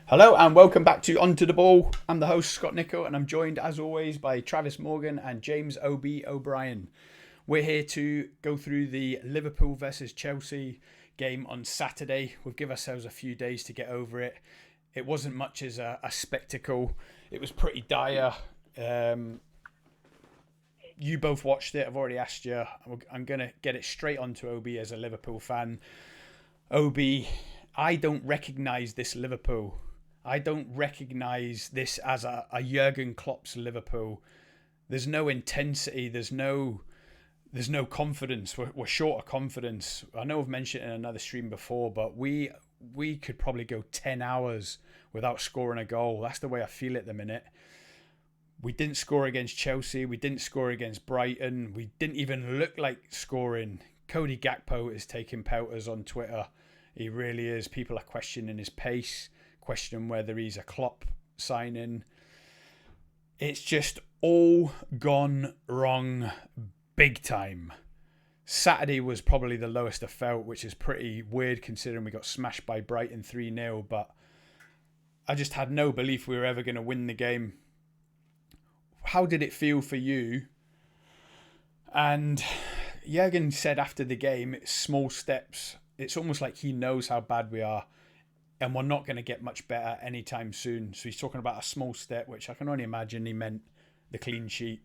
Hello and welcome back to Onto the Ball. I'm the host, Scott Nichol, and I'm joined as always by Travis Morgan and James O.B. O'Brien. We're here to go through the Liverpool versus Chelsea game on Saturday. We'll give ourselves a few days to get over it. It wasn't much as a spectacle. It was pretty dire. You both watched it. I've already asked you. I'm going to get it straight onto OB as a Liverpool fan. OB, I don't recognise this Liverpool. I don't recognise this as a Jurgen Klopp's Liverpool. There's no intensity. There's no confidence. We're short of confidence. I know I've mentioned it in another stream before, but we could probably go 10 hours without scoring a goal. That's the way I feel at the minute. We didn't score against Chelsea. We didn't score against Brighton. We didn't even look like scoring. Cody Gakpo is taking pelters on Twitter. He really is. People are questioning his pace, questioning whether he's a Klopp signing. It's just all gone wrong big time. Saturday was probably the lowest I felt, which is pretty weird considering we got smashed by Brighton 3-0. But I just had no belief we were ever going to win the game. How did it feel for you? And Jurgen said after the game, it's small steps. It's almost like he knows how bad we are and we're not going to get much better anytime soon. So he's talking about a small step, which I can only imagine he meant the clean sheet.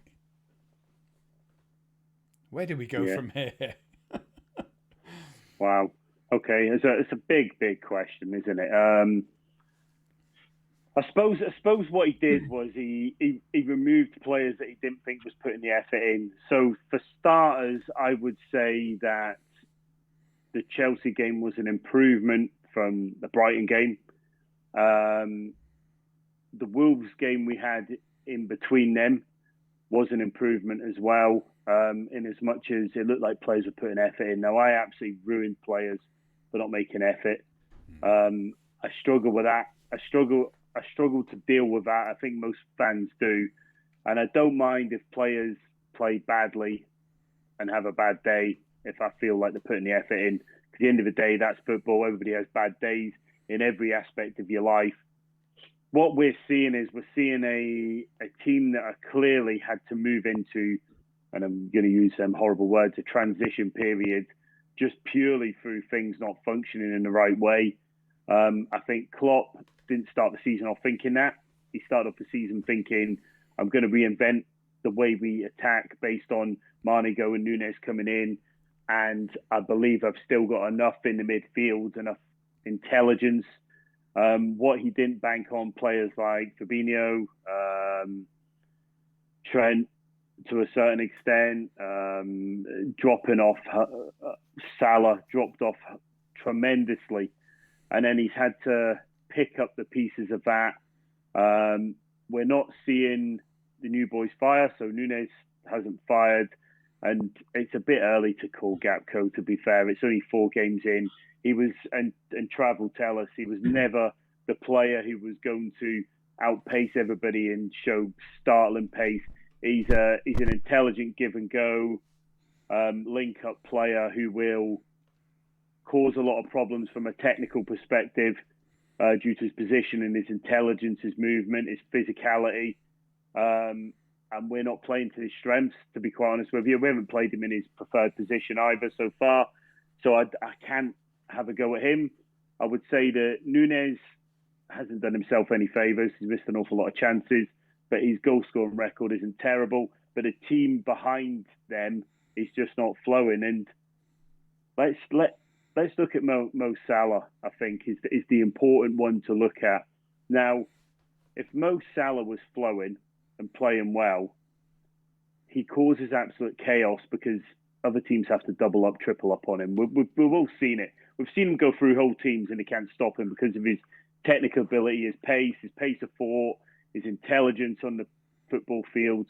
Where do we go from here? Wow. Okay, it's a big question, isn't it? I suppose what he did was he removed players that he didn't think was putting the effort in. So for starters, I would say that the Chelsea game was an improvement from the Brighton game. The Wolves game we had in between them was an improvement as well, in as much as it looked like players were putting effort in. Now, I absolutely ruined players for not making effort. I struggle with that. I struggle to deal with that. I think most fans do. And I don't mind if players play badly and have a bad day if I feel like they're putting the effort in. At the end of the day, that's football. Everybody has bad days in every aspect of your life. What we're seeing is a team that are clearly had to move into, and I'm going to use some horrible words, a transition period, just purely through things not functioning in the right way. I think Klopp didn't start the season off thinking that. He started off the season thinking, I'm going to reinvent the way we attack based on Mane and Nunez coming in. And I believe I've still got enough in the midfield, enough intelligence. What he didn't bank on players like Fabinho, Trent, to a certain extent, dropping off. Salah dropped off tremendously. And then he's had to pick up the pieces of that. We're not seeing the new boys fire, so Nunez hasn't fired. And it's a bit early to call Gakpo, to be fair. It's only 4 games in. He was, and Trav will tell us, he was never the player who was going to outpace everybody and show startling pace. He's an intelligent give and go, link up player who will cause a lot of problems from a technical perspective due to his position and his intelligence, his movement, his physicality. And we're not playing to his strengths, to be quite honest with you. We haven't played him in his preferred position either so far. So I can't have a go at him. I would say that Nunez hasn't done himself any favours. He's missed an awful lot of chances, but his goal-scoring record isn't terrible. But the team behind them is just not flowing. And let's look at Mo Salah, I think, is the important one to look at. Now, if Mo Salah was flowing and playing well, he causes absolute chaos because other teams have to double up, triple up on him. We've all seen it. We've seen him go through whole teams and they can't stop him because of his technical ability, his pace of thought, his intelligence on the football field.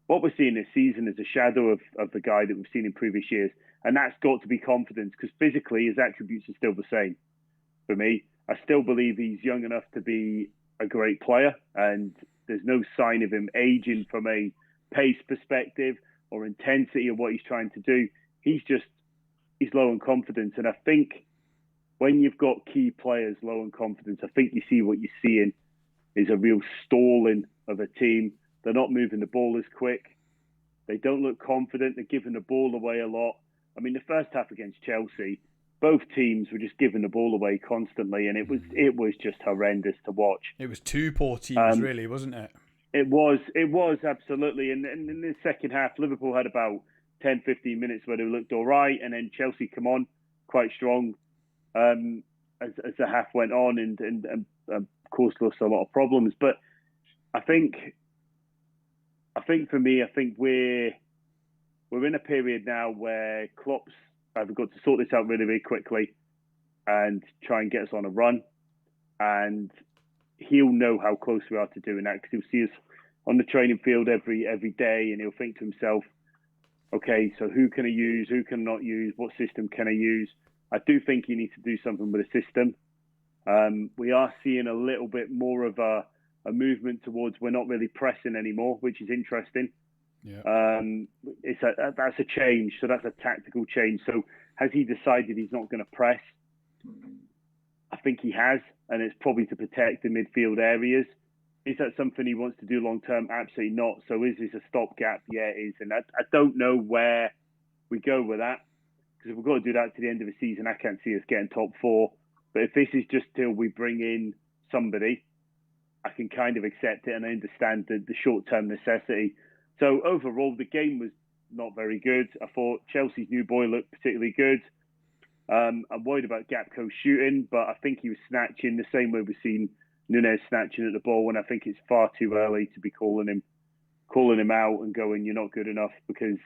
What we're seeing this season is a shadow of the guy that we've seen in previous years. And that's got to be confidence because physically his attributes are still the same for me. I still believe he's young enough to be a great player and there's no sign of him aging from a pace perspective or intensity of what he's trying to do. He's low in confidence. And I think when you've got key players low in confidence, I think you see what you're seeing is a real stalling of a team. They're not moving the ball as quick. They don't look confident. They're giving the ball away a lot. I mean, the first half against Chelsea, both teams were just giving the ball away constantly, and it was just horrendous to watch. It was two poor teams, really, wasn't it? It was absolutely. And in the second half, Liverpool had about 10, 15 minutes where they looked all right, and then Chelsea come on quite strong as the half went on, and of course lost a lot of problems. But I think for me, I think we're in a period now where Klopp's either got to sort this out really, really quickly and try and get us on a run, and he'll know how close we are to doing that because he'll see us on the training field every day, and he'll think to himself, okay, so who can I use? Who can I not use? What system can I use? I do think he needs to do something with the system. We are seeing a little bit more of a movement towards we're not really pressing anymore, which is interesting. Yeah. That's a change. So that's a tactical change. So has he decided he's not going to press? I think he has, and it's probably to protect the midfield areas. Is that something he wants to do long term? Absolutely not. So is this a stopgap? Yeah, it is. And I don't know where we go with that, because if we've got to do that to the end of the season, I can't see us getting top 4. But if this is just till we bring in somebody, I can kind of accept it, and I understand the short-term necessity. So overall, the game was not very good. I thought Chelsea's new boy looked particularly good. I'm worried about Gakpo shooting, but I think he was snatching the same way we've seen Nunez snatching at the ball, when I think it's far too early to be calling him out and going, you're not good enough, because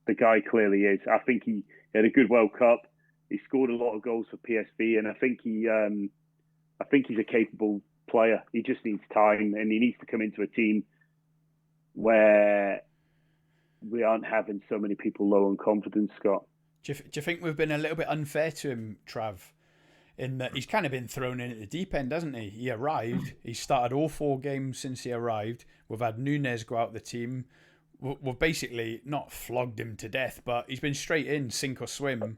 the guy clearly is. I think he had a good World Cup. He scored a lot of goals for PSV, and I think he's a capable player. He just needs time, and he needs to come into a team where we aren't having so many people low on confidence, Scott. Do you think we've been a little bit unfair to him, Trav? In that he's kind of been thrown in at the deep end, hasn't he? He arrived. He started all 4 games since he arrived. We've had Nunez go out the team. We've basically not flogged him to death, but he's been straight in, sink or swim.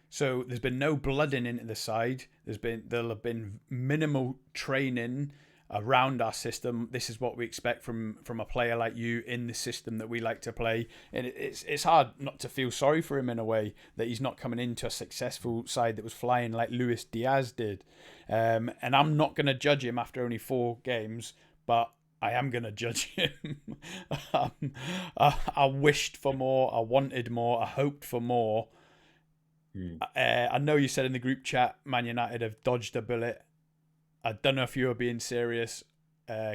So there's been no blooding into the side. There'll have been minimal training around our system. This is what we expect from a player like you in the system that we like to play. And it's hard not to feel sorry for him in a way, that he's not coming into a successful side that was flying like Luis Diaz did. And I'm not going to judge him after only 4 games, but I am going to judge him. I wished for more. I wanted more. I hoped for more. I know you said in the group chat, Man United have dodged a bullet. I don't know if you were being serious.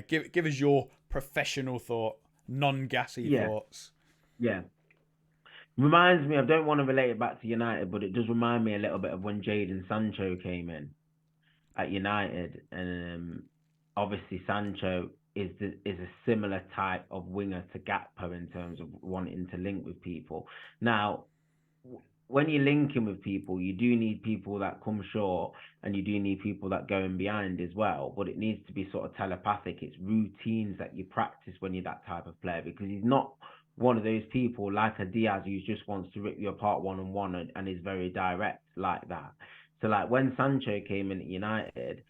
Give us your professional thought, non-gassy thoughts. Yeah. Reminds me, I don't want to relate it back to United, but it does remind me a little bit of when Jadon Sancho came in at United. And obviously Sancho is a similar type of winger to Gakpo in terms of wanting to link with people. Now, when you're linking with people, you do need people that come short, and you do need people that go in behind as well. But it needs to be sort of telepathic. It's routines that you practice when you're that type of player, because he's not one of those people like a Diaz who just wants to rip you apart one-on-one and is very direct like that. So like when Sancho came in at United,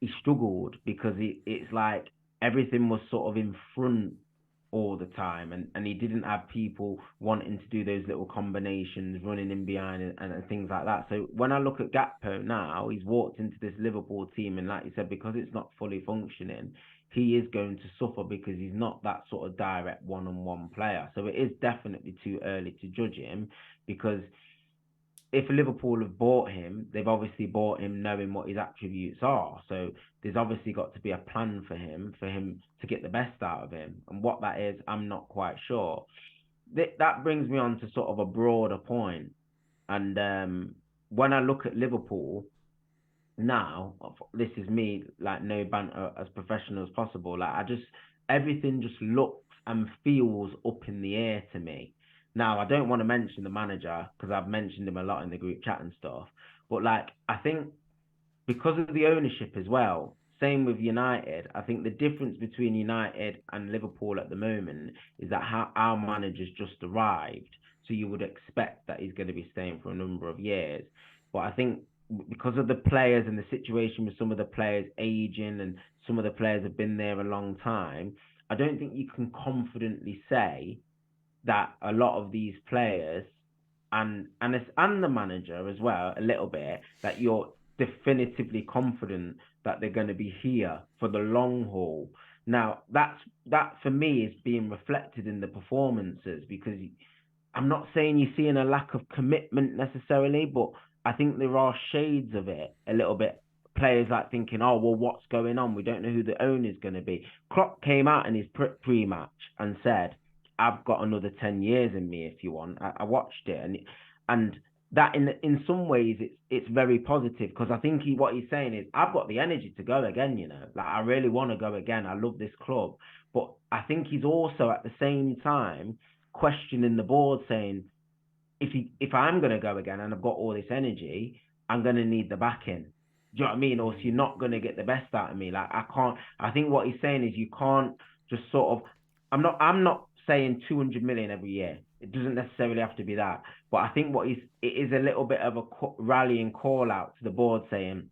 he struggled because it's like everything was sort of in front all the time, and he didn't have people wanting to do those little combinations, running in behind and things like that. So when I look at Gakpo now, he's walked into this Liverpool team, and like you said, because it's not fully functioning, he is going to suffer because he's not that sort of direct one-on-one player. So it is definitely too early to judge him, because if Liverpool have bought him, they've obviously bought him knowing what his attributes are. So there's obviously got to be a plan for him to get the best out of him. And what that is, I'm not quite sure. That brings me on to sort of a broader point. And when I look at Liverpool now, this is me, like no banter, as professional as possible. Like everything just looks and feels up in the air to me. Now, I don't want to mention the manager because I've mentioned him a lot in the group chat and stuff. But like, I think because of the ownership as well, same with United, I think the difference between United and Liverpool at the moment is that our manager's just arrived. So you would expect that he's going to be staying for a number of years. But I think because of the players and the situation with some of the players aging and some of the players have been there a long time, I don't think you can confidently say that a lot of these players and the manager as well, a little bit, that you're definitively confident that they're going to be here for the long haul. Now, that for me is being reflected in the performances, because I'm not saying you're seeing a lack of commitment necessarily, but I think there are shades of it a little bit. Players like thinking, oh, well, what's going on? We don't know who the owner's going to be. Klopp came out in his pre-match and said, I've got another 10 years in me if you want. I watched it, and that in some ways it's very positive, because I think what he's saying is, I've got the energy to go again, like I really want to go again. I love this club. But I think he's also at the same time questioning the board, saying, if I'm going to go again and I've got all this energy, I'm going to need the backing. Do you know what I mean? Or if you're not going to get the best out of me, like I can't. I think what he's saying is, you can't just sort of. I'm not saying 200 million every year. It doesn't necessarily have to be that. But I think it is a little bit of a rallying call out to the board, saying,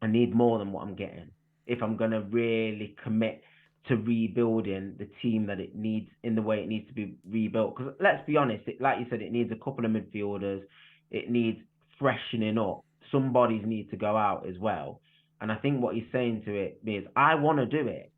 I need more than what I'm getting if I'm going to really commit to rebuilding the team that it needs in the way it needs to be rebuilt. Because let's be honest, like you said, it needs a couple of midfielders. It needs freshening up. Some bodies need to go out as well. And I think what he's saying to it is, I want to do it.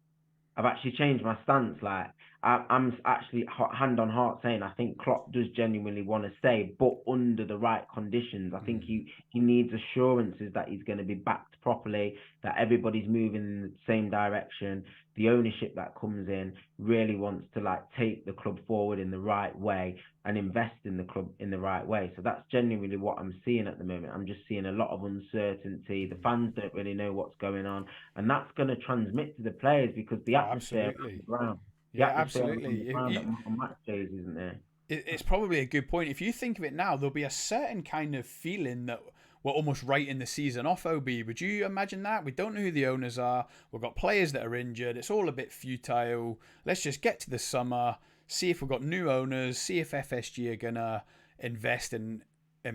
I've actually changed my stance. Like, I'm actually hand on heart saying, I think Klopp does genuinely want to stay, but under the right conditions. I think he needs assurances that he's going to be backed properly, that everybody's moving in the same direction. The ownership that comes in really wants to take the club forward in the right way and invest in the club in the right way. So that's genuinely what I'm seeing at the moment. I'm just seeing a lot of uncertainty. The fans don't really know what's going on, and that's going to transmit to the players, because the atmosphere on the ground. Yeah, absolutely. On match days, isn't there? It's probably a good point. If you think of it now, there'll be a certain kind of feeling that we're almost writing the season off, OB. Would you imagine that? We don't know who the owners are. We've got players that are injured. It's all a bit futile. Let's just get to the summer, see if we've got new owners, see if FSG are going to invest and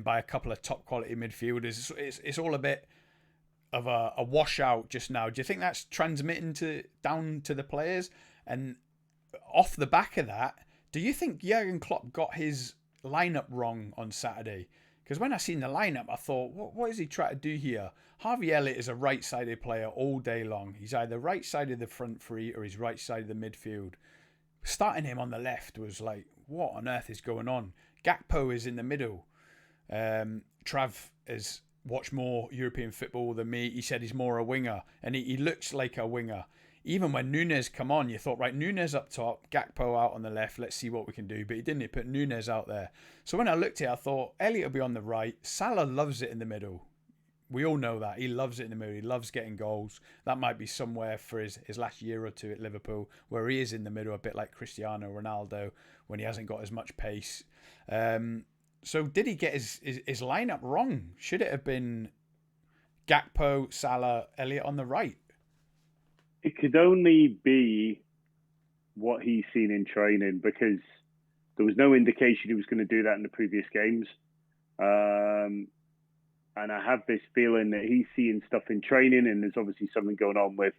buy a couple of top quality midfielders. It's all a bit of a washout just now. Do you think that's transmitting down to the players? And off the back of that, do you think Jurgen Klopp got his lineup wrong on Saturday? Because when I seen the lineup, I thought, what is he trying to do here? Harvey Elliott is a right-sided player all day long. He's either right side of the front three or he's right side of the midfield. Starting him on the left was like, what on earth is going on? Gakpo is in the middle. Trav has watched more European football than me. He said he's more a winger, and he looks like a winger. Even when Nunez come on, you thought, right, Nunez up top, Gakpo out on the left, let's see what we can do. But he didn't. He put Nunez out there. So when I looked at it, I thought, Elliott will be on the right. Salah loves it in the middle. We all know that. He loves it in the middle. He loves getting goals. That might be somewhere for his last year or two at Liverpool, where he is in the middle, a bit like Cristiano Ronaldo, when he hasn't got as much pace. So did he get his lineup wrong? Should it have been Gakpo, Salah, Elliott on the right? It could only be what he's seen in training, because there was no indication he was going to do that in the previous games. And I have this feeling that he's seeing stuff in training, and there's obviously something going on with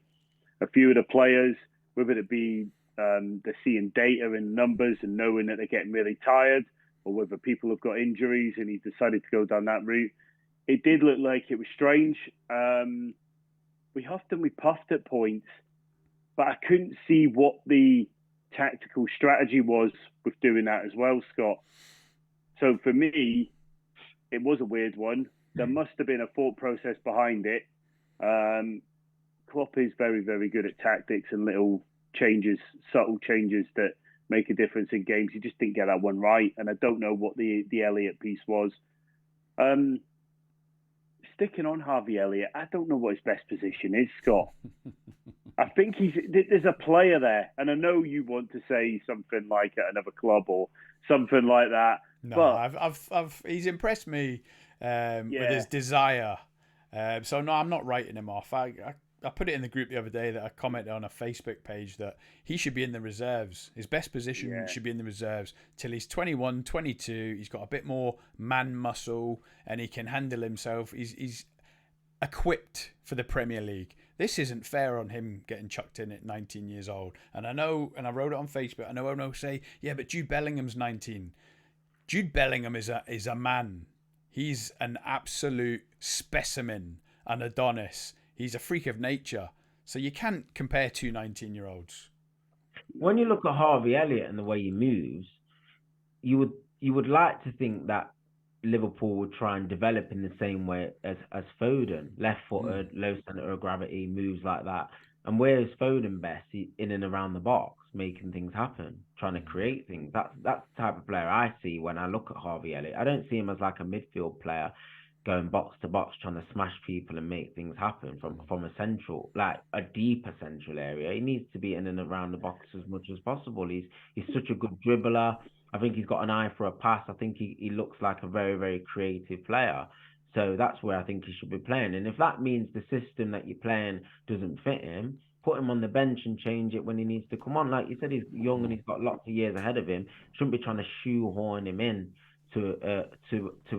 a few of the players, whether it be they're seeing data and numbers and knowing that they're getting really tired, or whether people have got injuries and he decided to go down that route. It did look like it was strange. We puffed at points, but I couldn't see what the tactical strategy was with doing that as well, Scott. So for me, it was a weird one. There must have been a thought process behind it. Klopp is very, very good at tactics and little changes, subtle changes that make a difference in games. He just didn't get that one right, and I don't know what the Elliott piece was. Sticking on Harvey Elliott, I don't know what his best position is, Scott. I think there's a player there, and I know you want to say something like at another club or something like that. No, but he's impressed me with his desire. So no, I'm not writing him off. I put it in the group the other day that I commented on a Facebook page that he should be in the reserves. His best position should be in the reserves till he's 21, 22. He's got a bit more man muscle and he can handle himself. He's equipped for the Premier League. This isn't fair on him getting chucked in at 19 years old. And I know, and I wrote it on Facebook, I know everyone will say, yeah, but Jude Bellingham's 19. Jude Bellingham is a man. He's an absolute specimen, an Adonis. He's a freak of nature. So you can't compare two 19-year-olds. When you look at Harvey Elliott and the way he moves, you would like to think that Liverpool would try and develop in the same way as Foden, left-footed, low centre of gravity, moves like that. And where is Foden best? In and around the box, making things happen, trying to create things. That's the type of player I see when I look at Harvey Elliott. I don't see him as like a midfield player going box to box, trying to smash people and make things happen from a central, like a deeper central area. He needs to be in and around the box as much as possible. He's such a good dribbler. I think he's got an eye for a pass. I think he looks like a very, very creative player. So that's where I think he should be playing. And if that means the system that you're playing doesn't fit him, put him on the bench and change it when he needs to come on. Like you said, he's young and he's got lots of years ahead of him. Shouldn't be trying to shoehorn him in to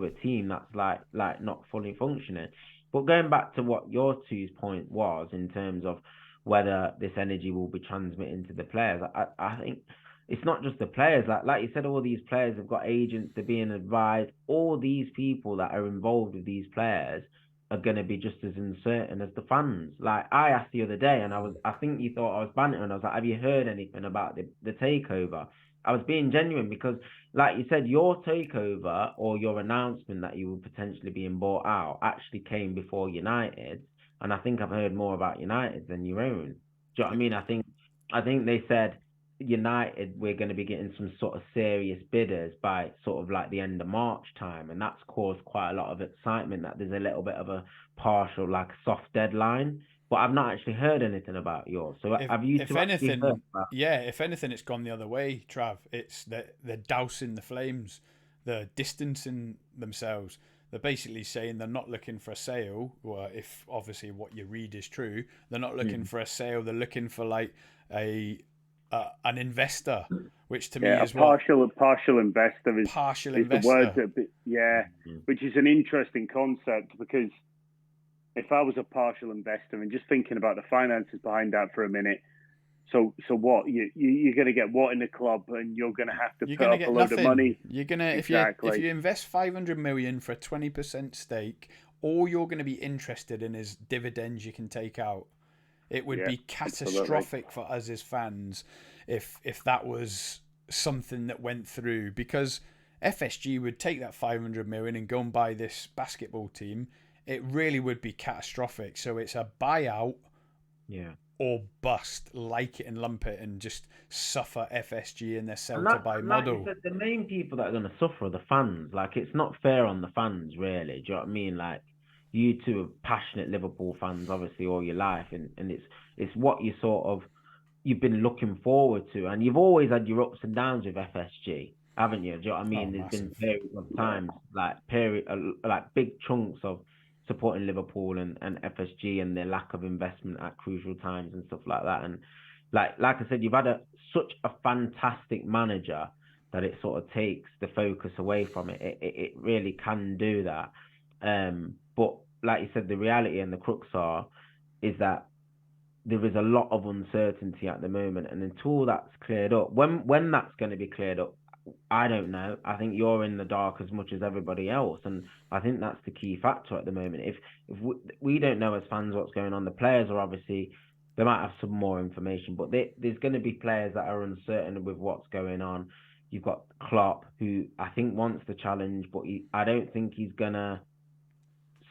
a team that's like not fully functioning. But going back to what your two's point was in terms of whether this energy will be transmitting to the players, I think it's not just the players. Like you said, all these players have got agents, they're being advised. All these people that are involved with these players are going to be just as uncertain as the fans. Like I asked the other day, and I think you thought I was bantering. I was like, have you heard anything about the takeover? I was being genuine because, like you said, your takeover or your announcement that you were potentially being bought out actually came before United, and I think I've heard more about United than your own. Do you know what I mean? I think they said United, we're going to be getting some sort of serious bidders by sort of like the end of March time, and that's caused quite a lot of excitement that there's a little bit of a partial, like soft deadline. But I've not actually heard anything about yours. So have you? If anything, if anything, it's gone the other way, Trav. It's they're dousing the flames, they're distancing themselves. They're basically saying they're not looking for a sale, or if obviously what you read is true, they're not looking for a sale. They're looking for like an investor, which to me is partial investor is partial investor. The word which is an interesting concept, because if I was a partial investor and just thinking about the finances behind that for a minute, so what you're going to get what in the club, and you're going to have to put up a load of money. You're going to if you invest 500 million for a 20% stake, all you're going to be interested in is dividends you can take out. It would be catastrophic for us as fans if that was something that went through, because FSG would take that 500 million and go and buy this basketball team. It really would be catastrophic. So it's a buyout or bust, like it and lump it, and just suffer FSG in their sell-to-buy model. Like you said, the main people that are going to suffer are the fans. Like, it's not fair on the fans, really. Do you know what I mean? Like, you two are passionate Liverpool fans, obviously, all your life, and it's what you've been looking forward to, and you've always had your ups and downs with FSG, haven't you? Do you know what I mean? There's been periods of times, like big chunks of supporting Liverpool and FSG and their lack of investment at crucial times and stuff like that. And like I said, you've had such a fantastic manager that it sort of takes the focus away from it. It really can do that. But like you said, the reality and the crux is that there is a lot of uncertainty at the moment, and until that's cleared up, when that's going to be cleared up, I don't know. I think you're in the dark as much as everybody else, and I think that's the key factor at the moment. If we don't know as fans what's going on, the players are obviously, they might have some more information, but there's going to be players that are uncertain with what's going on. You've got Klopp, who I think wants the challenge, but I don't think he's gonna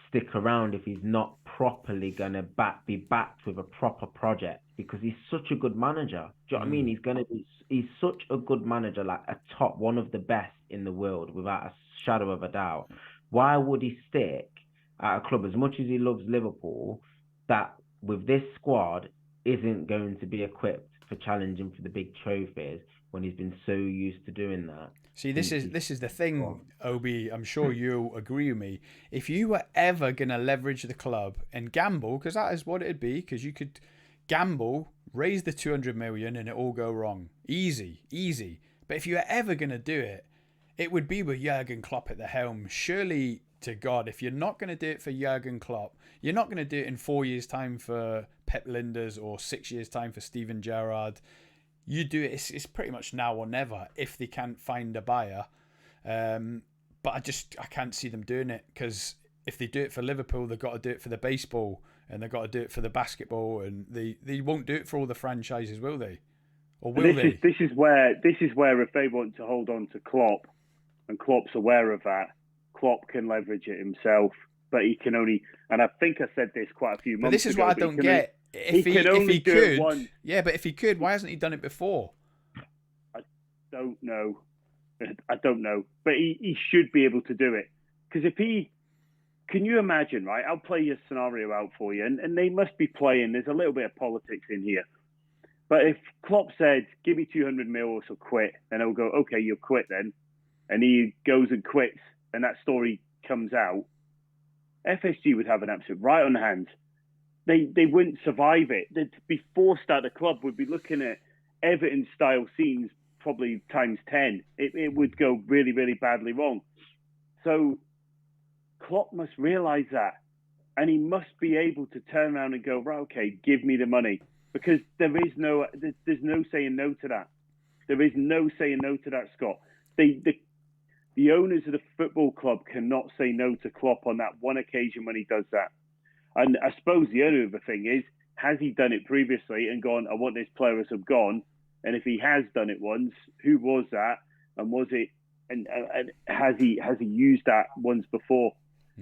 stick around if he's not properly gonna be backed with a proper project, because he's such a good manager. Do you know what I mean? He's such a good manager, like a top, one of the best in the world, without a shadow of a doubt. Why would he stick at a club, as much as he loves Liverpool, that with this squad isn't going to be equipped for challenging for the big trophies, when he's been so used to doing that? See, this is the thing, Obi. I'm sure you'll agree with me. If you were ever going to leverage the club and gamble, because that is what it'd be, because you could gamble, raise the 200 million, and it all go wrong. Easy. But if you were ever going to do it, it would be with Jurgen Klopp at the helm. Surely to God, if you're not going to do it for Jurgen Klopp, you're not going to do it in 4 years' time for Pep Linders or 6 years' time for Steven Gerrard. You do it, it's pretty much now or never if they can't find a buyer. But I can't see them doing it, because if they do it for Liverpool, they've got to do it for the baseball and they've got to do it for the basketball, and they won't do it for all the franchises, will they? Or will they? This is where if they want to hold on to Klopp, and Klopp's aware of that, Klopp can leverage it himself, but he can only. And I think I said this quite a few months ago. But this is what I don't get. If he could, yeah, but if he could, why hasn't he done it before? I don't know. But he should be able to do it, because if he. Can you imagine, right? I'll play your scenario out for you, and they must be playing. There's a little bit of politics in here. But if Klopp said, give me 200 mil or so quit, then I'll go, okay, you'll quit then. And he goes and quits, and that story comes out, FSG would have an absolute riot on hands. They wouldn't survive it. They'd be forced out of the club. We'd be looking at Everton-style scenes probably times 10. It would go really, really badly wrong. So Klopp must realise that. And he must be able to turn around and go, right, okay, give me the money. Because there's no saying no to that. There is no saying no to that, Scott. The owners of the football club cannot say no to Klopp on that one occasion when he does that. And I suppose the other thing is, has he done it previously and gone, I want this player as I've gone? And if he has done it once, who was that? And was it? And has he used that once before?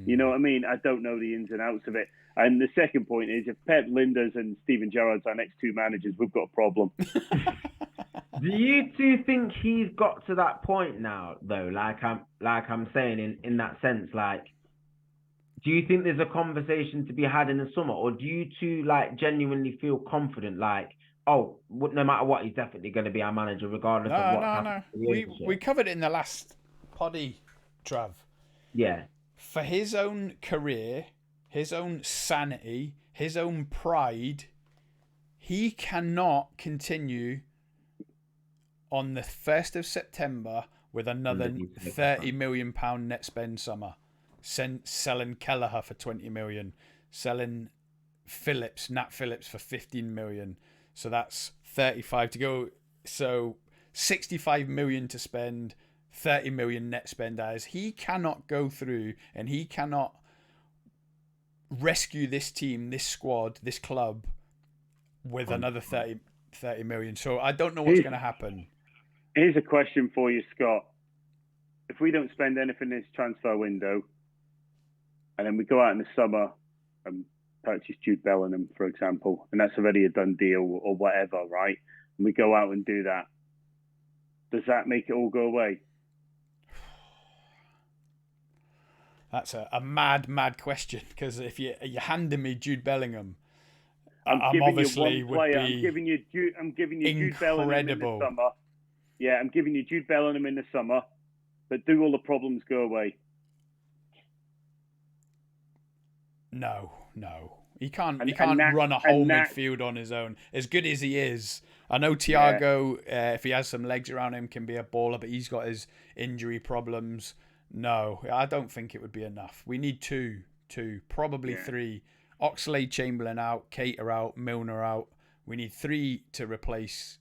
You know what I mean? I don't know the ins and outs of it. And the second point is, if Pep Linders and Steven Gerrard's our next two managers, we've got a problem. Do you two think he's got to that point now, though? Like I'm saying, in that sense, like, do you think there's a conversation to be had in the summer, or do you two genuinely feel confident, no matter what, he's definitely going to be our manager, regardless of what happens? No. We covered it in the last poddy, Trav. Yeah. For his own career, his own sanity, his own pride, he cannot continue on the 1st of September with another £30 million net spend summer. Selling Kelleher for 20 million, selling Nat Phillips for 15 million. So that's 35 to go. So 65 million to spend, 30 million net spend as. He cannot go through and he cannot rescue this team, this squad, this club with another 30 million. So I don't know what's going to happen. Here's a question for you, Scott. If we don't spend anything in this transfer window, and then we go out in the summer and purchase Jude Bellingham, for example, and that's already a done deal or whatever, right? And we go out and do that. Does that make it all go away? That's a mad question, because if you're handing me Jude Bellingham, I'm giving you Jude Bellingham in the summer. Yeah, I'm giving you Jude Bellingham in the summer, but do all the problems go away? No. He can't run a whole midfield on his own. As good as he is, I know Thiago, if he has some legs around him, can be a baller, but he's got his injury problems. No, I don't think it would be enough. We need two, probably three. Oxlade-Chamberlain out, Keita out, Milner out. We need three to replace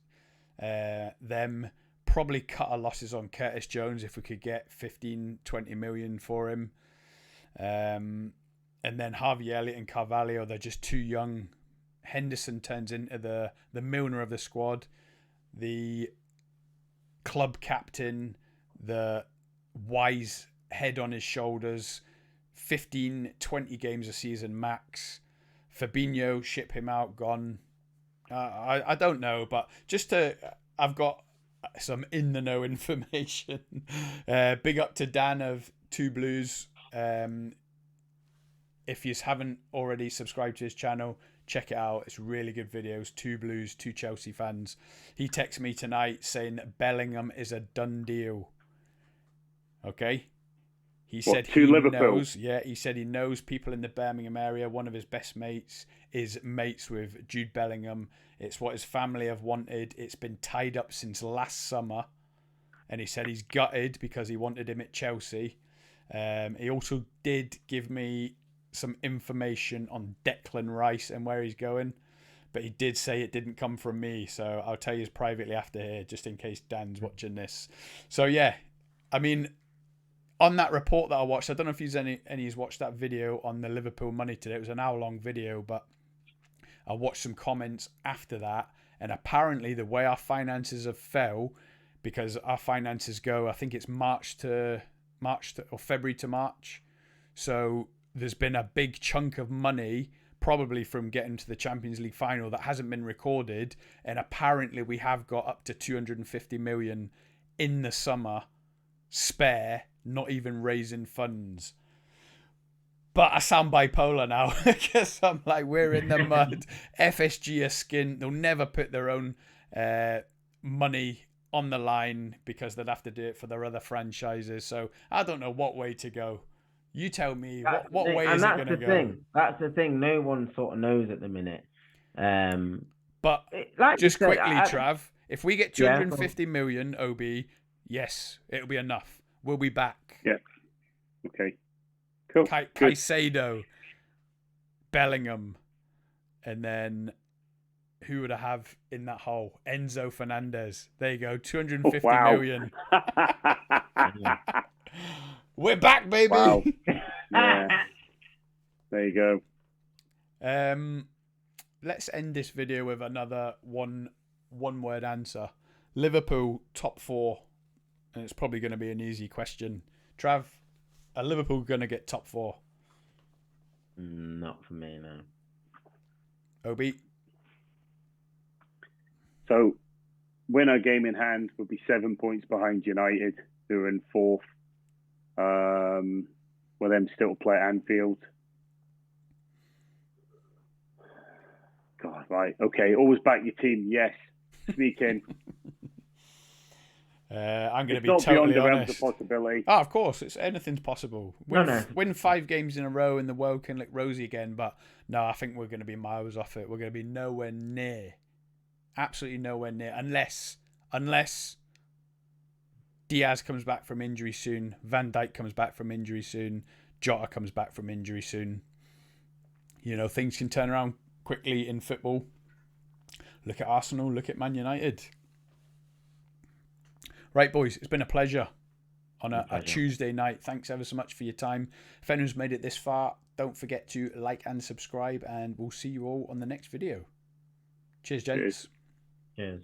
them. Probably cut our losses on Curtis Jones if we could get 15-20 million for him. And then Harvey Elliott and Carvalho, they're just too young. Henderson turns into the Milner of the squad, the club captain, the wise head on his shoulders. 15-20 games a season max. Fabinho, ship him out, gone. I don't know, but I've got some in the know information. Big up to Dan of Two Blues. If you haven't already subscribed to his channel, check it out. It's really good videos. Two Blues, two Chelsea fans. He texted me tonight saying that Bellingham is a done deal. Okay. He said he knows. Yeah, he said he knows people in the Birmingham area. One of his best mates is mates with Jude Bellingham. It's what his family have wanted. It's been tied up since last summer. And he said he's gutted because he wanted him at Chelsea. He also did give me some information on Declan Rice and where he's going, but he did say it didn't come from me, so I'll tell you privately after here, just in case Dan's watching this. So yeah, I mean, on that report that I watched, I don't know if any's watched that video on the Liverpool money today. It was an hour-long video, but I watched some comments after that, and apparently the way our finances have fell, because our finances go, I think it's or February to March. So there's been a big chunk of money, probably from getting to the Champions League final, that hasn't been recorded, and apparently we have got up to 250 million in the summer spare, not even raising funds. But I sound bipolar now because I'm like, we're in the mud. FSG are skint. They'll never put their own money on the line because they'd have to do it for their other franchises. So I don't know what way to go. You tell me, what way is it going to go? That's the thing. No one sort of knows at the minute. But just quickly, Trav, if we get 250 million, OB, yes, it'll be enough. We'll be back. Yeah. Okay. Cool. Caicedo, Bellingham, and then who would I have in that hole? Enzo Fernandez. There you go. 250 million. We're back, baby. Wow. Yeah. There you go. Let's end this video with another one-word answer. Liverpool top 4, and it's probably going to be an easy question. Trav, are Liverpool going to get top 4? Not for me, no. Obi? So, winner game in hand would be 7 points behind United, who are in 4th. With them still to play at Anfield. God, right. Okay, always back your team. Yes. Sneak in. I'm going to be totally honest. It's not beyond the realms of possibility. Oh, of course, anything's possible. Win 5 games in a row and the world can look rosy again. But no, I think we're going to be miles off it. We're going to be nowhere near. Absolutely nowhere near. Unless Diaz comes back from injury soon. Van Dijk comes back from injury soon. Jota comes back from injury soon. You know, things can turn around quickly in football. Look at Arsenal. Look at Man United. Right, boys, it's been a pleasure on a Tuesday night. Thanks ever so much for your time. If anyone's made it this far, don't forget to like and subscribe, and we'll see you all on the next video. Cheers, gents. Cheers.